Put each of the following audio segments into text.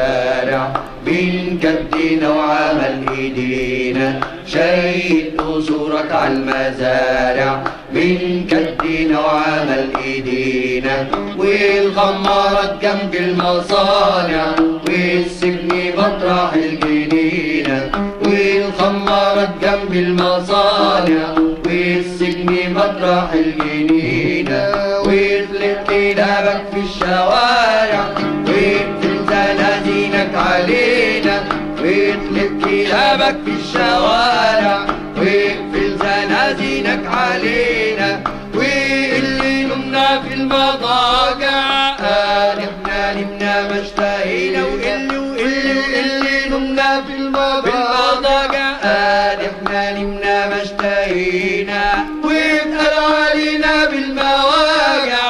المزارع من جدنا وعمل ايدينا، شيد قصورك على المزارع من جدنا وعمل ايدينا، والخمارات جنب المصانع والسجن مطرح الجنينة، والخمارات جنب المصانع والسجن مطرح الجنينة، ويطلق كلابك في الشوارع ويقفل زنازينك علينا، ويطلق كلابك في الشوارع ويقفل زنازينك علينا، واللي نمنا في المضاجع احنا نمنا ما اشتهينا، واللي نمنا في المضاجع احنا نمنا ما اشتهينا، واتقال علينا بالمواجع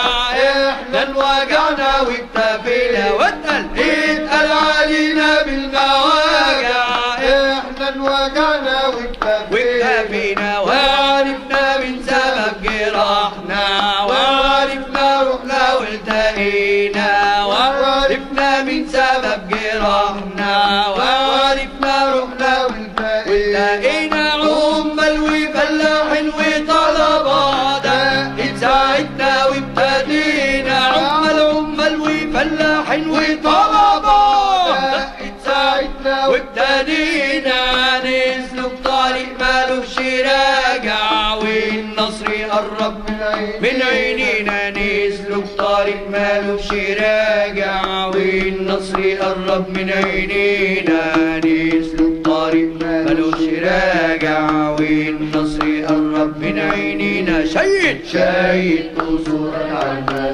احنا انوجعنا واكتفينا، اتقال علينا بالمواجع احنا انوجعنا واكتفينا، وعرفنا من سبب جراحنا، وعرفنا روحنا والتقينا، وعرفنا من سبب جراحنا، وعرفنا روحنا والتقينا، عمال وفلاحين وطلبة دقت ساعتنا وابتدينا، عمال وفلاحين وطلبة دقت ساعتنا وابتدينا، نسلك طريق مالوش راجع والنصر قرب من عينينا، نسلك طريق مالوش راجع والنصر قرب من عينينا، نسلك طريق مالوش راجع والنصر قرب من عينينا، شيد قصورك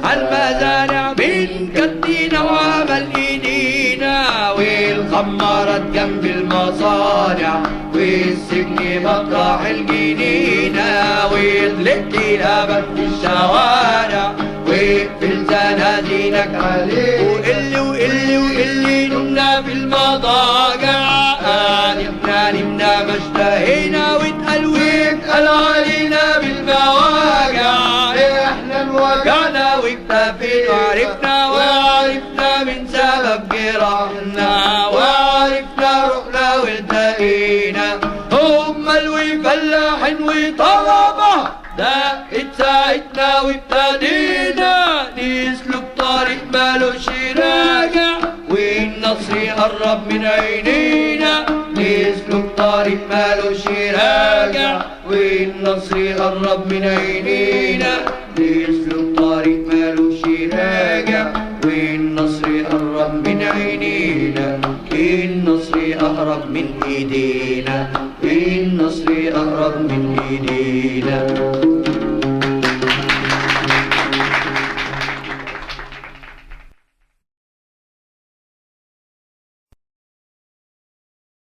على المزارع من جدنا وعمل ايدينا، والخمارات جنب المصانع والسجن مطرح الجنينة، ويطلق كلابك في الشوارع ويقفل زنازينك عليه، وقلي نمنا في المضاجع احنا نمنا ما اشتهينا، واتقال علينا بالمواجع احنا انوجعنا واكتفينا، وعرفنا من سبب جراحنا، وعرفنا روحنا والتقينا، امال وفلاحين وطلبة دقت ساعتنا وابتدينا، نسلك طريق مالوش راجع والنصر قرب من عينينا، نسلك طريق مالوش راجع والنصر قرب من عينينا، نسلك طريق مالوش راجع والنصر قرب من عينينا، النصر أقرب من إيدينا، النصر أقرب من إيدينا.